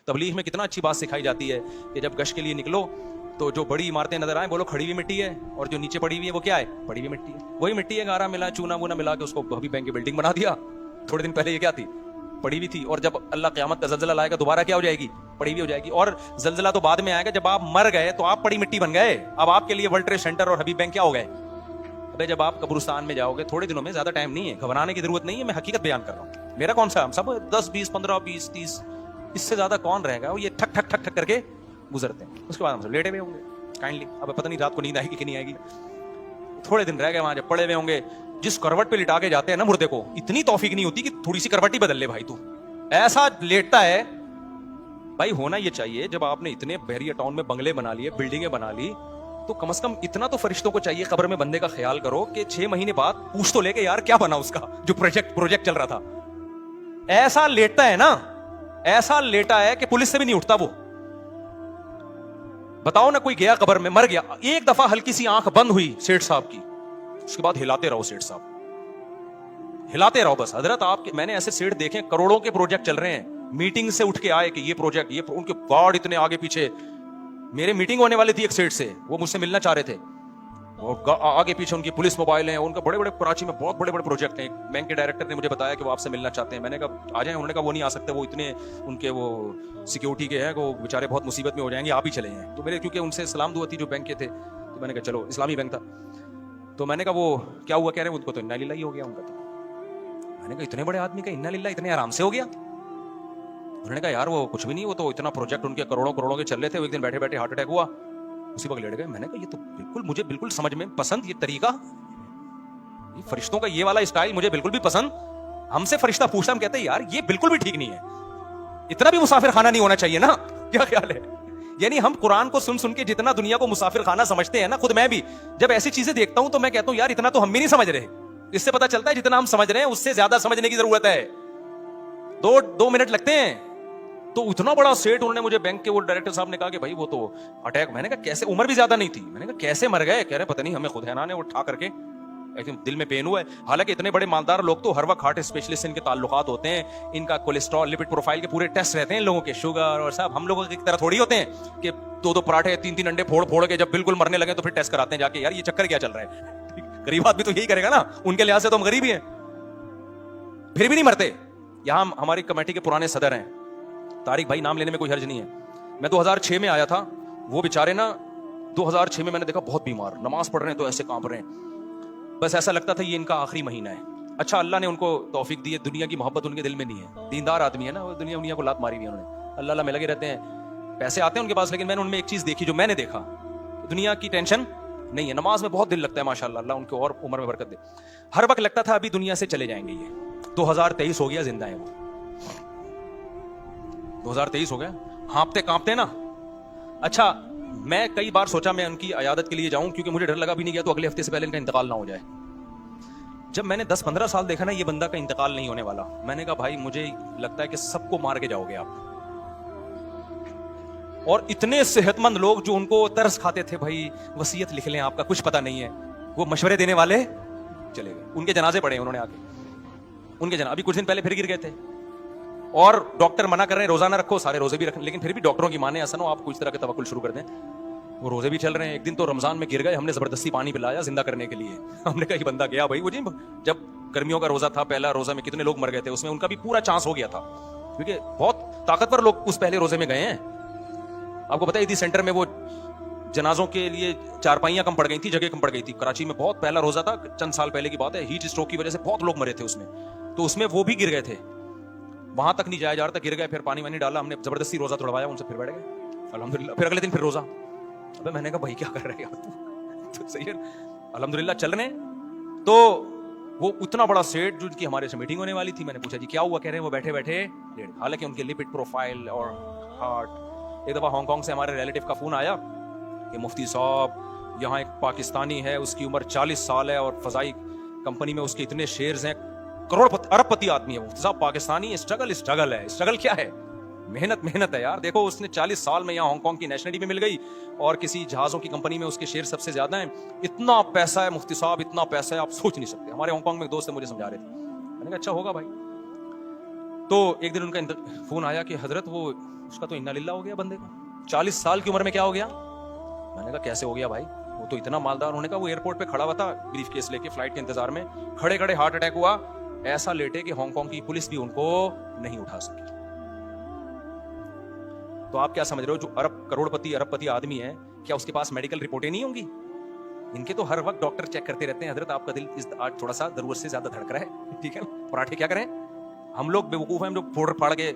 तबलीग में कितना अच्छी बात सिखाई जाती है कि जब गश्त के लिए निकलो तो जो बड़ी इमारतें नजर आए बोलो खड़ी हुई मिट्टी है, और जो नीचे पड़ी हुई है वो क्या है? पड़ी हुई मिट्टी है। वही मिट्टी है, गारा मिला, चूना वूना मिला के उसको अभी बैंक की बिल्डिंग बना दिया। थोड़े दिन पहले ये क्या थी? पड़ी हुई थी। और जब अल्लाह क़यामत का ज़ल्ज़ला लाएगा दोबारा क्या हो जाएगी? पड़ी हुई हो जाएगी। और ज़ल्ज़ला तो बाद में आएगा, जब आप मर गए तो आप पड़ी मिट्टी बन गए। अब आपके लिए वर्ल्ड ट्रेड सेंटर और हबीब बैंक क्या हो गए? अबे जब आप कब्रिस्तान में जाओगे थोड़े दिनों में, ज्यादा टाइम नहीं है, घबराने की जरूरत नहीं है, मैं हकीकत बयान कर रहा हूँ। मेरा कौन सा, हम सब 10 20 15 20 30, इससे ज्यादा कौन रहेगा? ये ठक ठक ठक ठक करके गुजरते हैं। उसके बाद हम सब लेटे हुए होंगे काइंडली। अब पता नहीं रात को नींद आएगी कि नहीं आएगी। थोड़े दिन रह गए वहां, जब पड़े हुए होंगे, जिस करवट पे लिटा के जाते हैं ना मुर्दे को, इतनी तौफीक नहीं होती कि थोड़ी सी करवट ही बदल ले भाई तू। ऐसा लेटता है भाई। होना ये चाहिए, जब आपने इतने बहरिया टाउन में बंगले बना लिए, बिल्डिंगें बना ली, तो कम से कम इतना तो फरिश्तों को चाहिए कब्र में बंदे का ख्याल करो कि 6 महीने बाद पूछ तो लेके यार क्या बना उसका, जो प्रोजेक्ट चल रहा था। ऐसा लेटता है ना, ऐसा लेटा है कि पुलिस से भी नहीं उठता वो। बताओ ना, कोई गया कब्र में, मर गया, एक दफा हल्की सी आंख बंद हुई सेठ साहब की, उसके बाद हिलाते रहो सेठ साहब, हिलाते रहो बस। हजरत आपके, मैंने ऐसे सेठ देखे, करोड़ों के प्रोजेक्ट चल रहे हैं, मीटिंग से उठ के आए कि ये प्रोजेक्ट, ये उनके गार्ड इतने आगे पीछे। मेरे मीटिंग होने वाली थी एक सेठ से, वो मुझसे मिलना चाह रहे थे, आगे पीछे उनकी पुलिस मोबाइल है, उनका बड़े बड़े कराची में बहुत बड़े बड़े प्रोजेक्ट हैं। बैंक के डायरेक्टर ने मुझे बताया कि वो आपसे मिलना चाहते हैं। मैंने कहा आ जाएं। उन्होंने कहा वो नहीं आ सकते, वो इतने उनके वो सिक्योरिटी के हैं, वो बेचारे बहुत मुसीबत में हो जाएंगे, आप ही चले हैं। तो मेरे क्योंकि उनसे सलाम दुआ थी जो बैंक के थे, तो मैंने कहा चलो, इस्लामी बैंक था। तो मैंने कहा वो क्या हुआ? कह रहे हैं उनको तो इन्ना लिल्लाह ही हो गया उनका। तो मैंने कहा इतने बड़े आदमी का इन्ना लिल्लाह इतने आराम से हो गया? उन्होंने कहा यार वो कुछ भी नहीं, वो तो इतना प्रोजेक्ट उनके करोड़ों करोड़ों के चल रहे थे, एक दिन बैठे बैठे हार्ट अटैक हुआ, उसी वक्त लेट गए। मैंने कहा ये तो बिल्कुल, मुझे बिल्कुल समझ में पसंद ये तरीका, ये फरिश्तों का ये वाला स्टाइल मुझे बिल्कुल भी पसंद। हमसे फरिश्ता पूछता, हम कहते हैं यार ये बिल्कुल भी ठीक नहीं है, इतना भी मुसाफिर खाना नहीं होना चाहिए ना। क्या ख्याल है? यानी हम कुरान को सुन सुन के जितना दुनिया को मुसाफिर खाना समझते हैं ना, खुद मैं भी जब ऐसी चीजें देखता हूं तो मैं कहता हूं यार इतना तो हम भी नहीं समझ रहे। इससे पता चलता है जितना हम समझ रहे हैं उससे ज्यादा समझने की जरूरत है। दो मिनट लगते हैं। तो इतना बड़ा सेट, उन्होंने मुझे बैंक के वो डायरेक्टर साहब ने कहा कि भाई वो तो अटैक। मैंने कहा कैसे? उम्र भी ज्यादा नहीं थी। मैंने कहा कैसे मर गए? कह रहे पता नहीं, हमें खुद हैरान है, वो उठा करके एकदम दिल में पेन हुआ है। हालांकि इतने बड़े मालदार लोग तो हर वक्त हार्ट स्पेशलिस्ट से इनके ताल्लुकात होते हैं, इनका कोलेस्ट्रॉल लिपिड प्रोफाइल के पूरे टेस्ट रहते हैं इन लोगों के, शुगर और सब। हम लोगों की तरह थोड़ी होते हैं कि 2 पराठे 3 अंडे फोड़ फोड़ के जब बिल्कुल मरने लगे तो फिर टेस्ट कराते हैं जाके, यार ये चक्कर क्या चल रहा है। गरीब आदमी तो यही करेगा ना, उनके लिहाज से तो हम गरीब ही हैं, फिर भी नहीं मरते। यहां हमारी कमेटी के पुराने सदर हैं तारिक भाई, नाम लेने में कोई हर्ज नहीं है। मैं 2006 में आया था, वो बेचारे ना 2006 में मैंने देखा बहुत बीमार, नमाज पढ़ रहे हैं तो ऐसे कांप रहे हैं, बस ऐसा लगता था ये इनका आखिरी महीना है। अच्छा अल्लाह ने उनको तौफीक दी है, दुनिया की मोहब्बत उनके दिल में नहीं है, दीनदार आदमी है ना, वो दुनिया को लात मारी हुई है उन्होंने, अल्लाह में लगे रहते हैं, पैसे आते हैं उनके पास। लेकिन मैंने उनमें एक चीज देखी, जो मैंने देखा, दुनिया की टेंशन नहीं है, नमाज में बहुत दिल लगता है माशाल्लाह, अल्लाह उनको और उम्र में बरकत दे। हर वक्त लगता था अभी दुनिया से चले जाएंगे ये, 2023 हो गया, जिंदा है वो, 2023 हो गया, हाँपते कांपते ना। अच्छा मैं कई बार सोचा मैं उनकी अयादत के लिए जाऊं, क्योंकि मुझे डर लगा भी नहीं गया तो अगले हफ्ते से पहले इनका इंतकाल ना हो जाए। जब मैंने 10-15 साल देखा ना ये बंदा का इंतकाल नहीं होने वाला, मैंने कहा भाई मुझे लगता है कि सबको मार के जाओगे आप। और इतने सेहतमंद लोग जो उनको तरस खाते थे, भाई वसीयत लिख लें आपका कुछ पता नहीं है, वो मशवरे देने वाले चले गए। उनके जनाजे पड़े उन्होंने आके, उनके जनाजे अभी कुछ दिन पहले फिर गिर गए थे। और डॉक्टर मना कर रहे हैं रोजा ना रखो, सारे रोजे भी रखें, लेकिन फिर भी डॉक्टरों की माने ऐसा ना आप कुछ तरह के तवक्कुल शुरू कर दें, वो रोजे भी चल रहे हैं। एक दिन तो रमजान में गिर गए, हमने जबरदस्ती पानी पिलाया जिंदा करने के लिए। हमने कहा बंदा गया भाई, वो जी जब गर्मियों का रोजा था, पहला रोजा में कितने लोग मर गए थे, उसमें उनका भी पूरा चांस हो गया था, क्योंकि बहुत ताकतवर लोग उस पहले रोजे में गए हैं। आपको पता है इसी सेंटर में वो जनाजों के लिए चारपाइयां कम पड़ गई थी, जगह कम पड़ गई थी। कराची में बहुत पहला रोजा था, चंद साल पहले की बात है, हीट स्ट्रोक की वजह से बहुत लोग मरे थे उसमें, तो उसमें वो भी गिर गए थे, वहां तक नहीं जाया जा रहा था, गिर गए। फिर पानी वानी डाला, हमने जबरदस्ती रोजा तोड़वाया उनसे, फिर बैठ गए अल्हम्दुलिल्लाह। फिर अगले दिन फिर रोजा। अबे मैंने कहा भाई क्या कर रहे हैं तो सही है, अल्हम्दुलिल्लाह चल रहे हैं। तो वो उतना बड़ा सेठ जो उनकी हमारे से मीटिंग होने वाली थी, मैंने पूछा जी क्या हुआ? कह रहे हैं वो बैठे बैठे लेट, हालांकि उनके लिपिड प्रोफाइल और हार्ट। एक दफा हांगकांग से हमारे रिलेटिव का फोन आया कि मुफ्ती साहब यहाँ एक पाकिस्तानी है, उसकी उम्र 40 साल है और फजाई कंपनी में उसके इतने शेयर्स हैं, करोड़पति अरबपति आदमी है वो साहब, पाकिस्तानी, स्ट्रगल है। स्ट्रगल क्या है? मेहनत है यार। देखो उसने 40 साल में यहाँ हांगकांग की नेशनलिटी भी मिल गई और किसी जहाजों की कंपनी में उसके शेयर सबसे ज्यादा हैं। इतना पैसा है मुफ्ती साहब, इतना पैसा है आप सोच नहीं सकते। हमारे हांगकांग में एक दोस्त है, मुझे समझा रहे थे। मैंने कहा अच्छा होगा भाई। तो एक दिन उनका फोन आया कि हजरत वो उसका तो इन्ना लिल्ला हो गया बंदे का। 40 साल की उम्र में क्या हो गया? मैंने कहा कैसे हो गया भाई? वो तो इतना मालदार होने का, वो एयरपोर्ट पे खड़ा हुआ था ब्रीफ केस लेके फ्लाइट के इंतजार में, खड़े खड़े हार्ट अटैक हुआ, ऐसा लेटे कि हांगकांग की पुलिस भी उनको नहीं उठा सकी। तो आप क्या समझ रहे हो, जो करोड़पति अरबपति आदमी है, क्या उसके पास मेडिकल रिपोर्टें नहीं होंगी? इनके तो हर वक्त डॉक्टर चेक करते रहते हैं, हजरत आपका दिल आज थोड़ा सा जरूरत से ज्यादा धड़क रहा है, ठीक है ना, पराठे क्या करें? हम लोग बेवकूफ हैं, हम लोग फोड़ फाड़ के